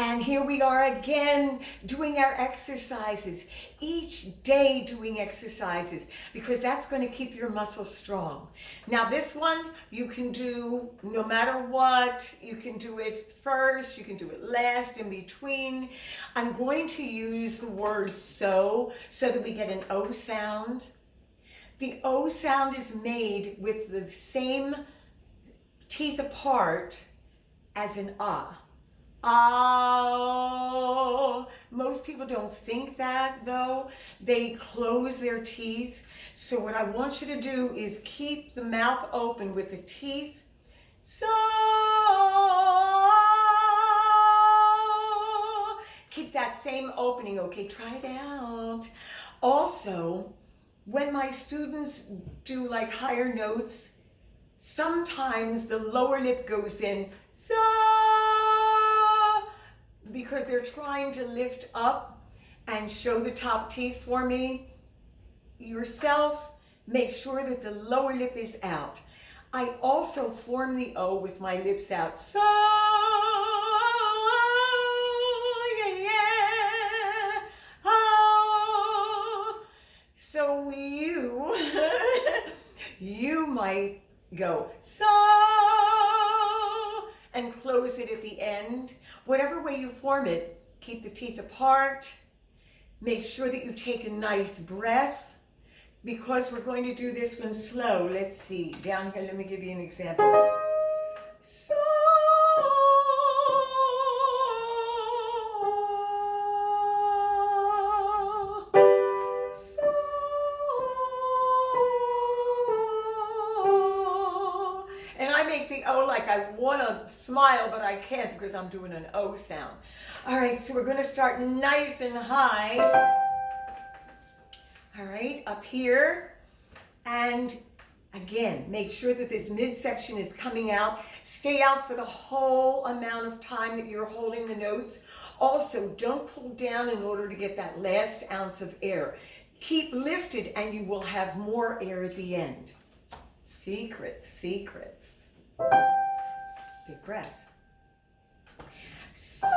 And here we are again doing our exercises. Each day doing exercises because that's going to keep your muscles strong. Now this one you can do no matter what. You can do it first, you can do it last, in between. I'm going to use the word so that we get an O sound. The O sound is made with the same teeth apart as an ah. Oh, most people don't think that though. They close their teeth. So what I want you to do is keep the mouth open with the teeth. So, keep that same opening, okay? Try it out. Also, when my students do like higher notes, sometimes the lower lip goes in, so, because they're trying to lift up and show the top teeth for me. Yourself, make sure that the lower lip is out. I also form the O with my lips out. So, yeah, yeah, oh. So you might go, so, and close it at the end. Whatever way you form it, keep the teeth apart. Make sure that you take a nice breath because we're going to do this one slow. Let's see, down here, let me give you an example. So, and I make the O like I want to smile, but I can't because I'm doing an O sound. All right, so we're going to start nice and high. All right, up here. And again, make sure that this midsection is coming out. Stay out for the whole amount of time that you're holding the notes. Also, don't pull down in order to get that last ounce of air. Keep lifted and you will have more air at the end. Secrets, secrets. Big breath. So,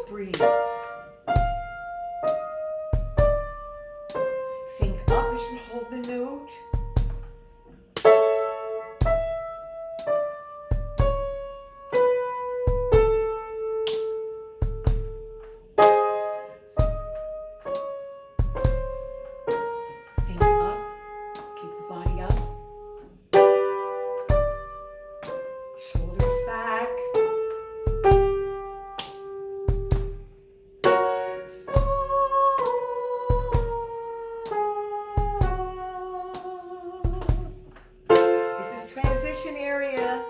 breathe. Think up as you hold the note. Think up. Keep the body up. Shoulders back. This is transition area.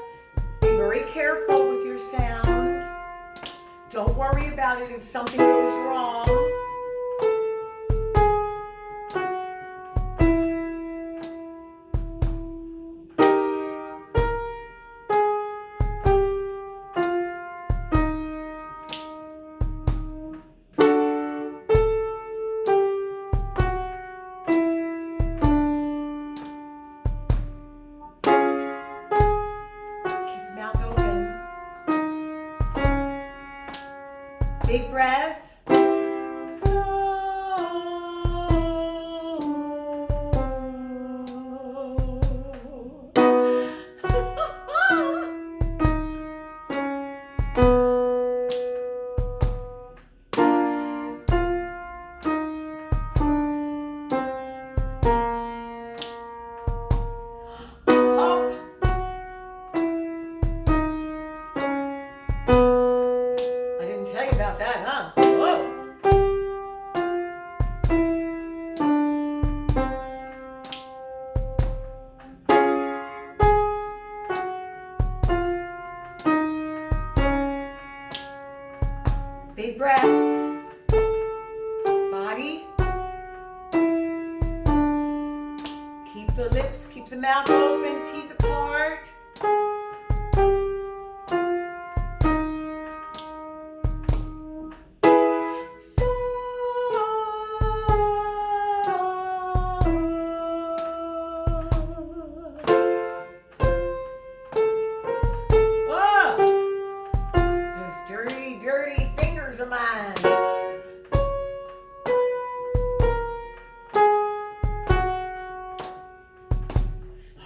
Be very careful with your sound. Don't worry about it if something goes wrong. Big breath. About that, huh? Whoa. Big breath. Body. Keep the lips, keep the mouth open, teeth apart. members of mine.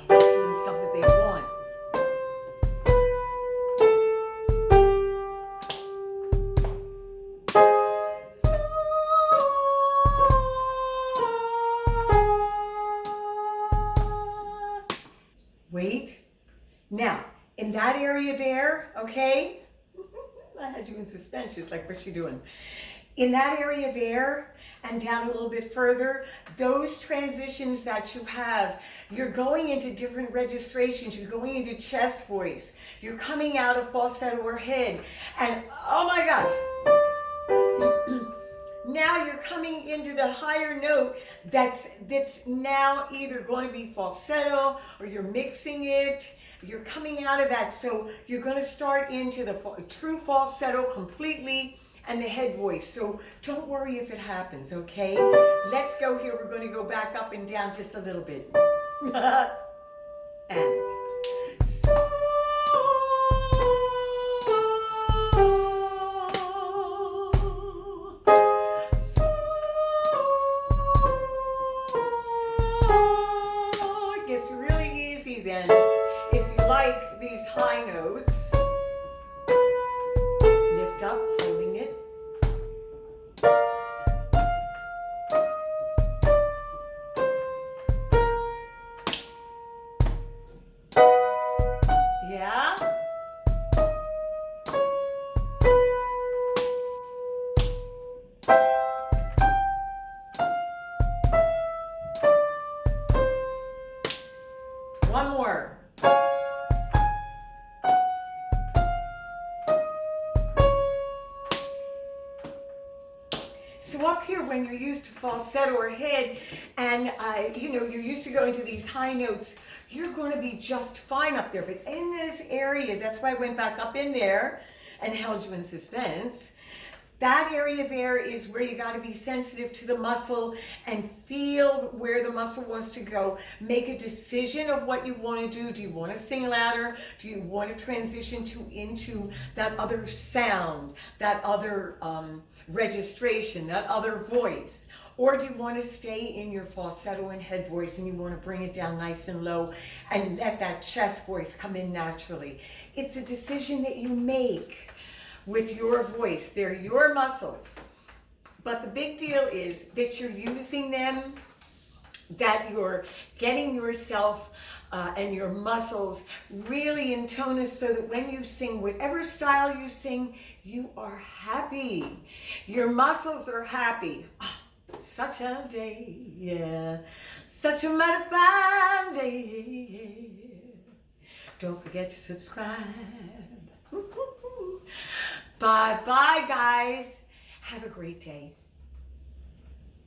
Always doing something they want. Wait. Now, in that area there, okay? I had you in suspense, just like, what's she doing? In that area there and down a little bit further, those transitions that you have, you're going into different registrations, you're going into chest voice, you're coming out of falsetto or head, and oh my gosh, now you're coming into the higher note that's now either going to be falsetto or you're mixing it. You're coming out of that. So you're going to start into the true falsetto completely and the head voice. So don't worry if it happens, okay? Let's go here. We're going to go back up and down just a little bit. And so. It gets really easy then. If you like these high notes, lift up, holding it. Yeah. One more. So up here, when you're used to falsetto or head, and you're used to going to these high notes, you're going to be just fine up there. But in those areas, that's why I went back up in there and held you in suspense. That area there is where you got to be sensitive to the muscle and feel where the muscle wants to go. Make a decision of what you want to do. Do you want to sing louder? Do you want to transition into that other sound, that other registration, that other voice? Or do you want to stay in your falsetto and head voice and you want to bring it down nice and low and let that chest voice come in naturally? It's a decision that you make with your voice. They're your muscles. But the big deal is that you're using them, that you're getting yourself and your muscles really in tonus so that when you sing, whatever style you sing, you are happy. Your muscles are happy. Oh, such a day, yeah. Such a mighty fine day. Don't forget to subscribe. Bye-bye, guys. Have a great day.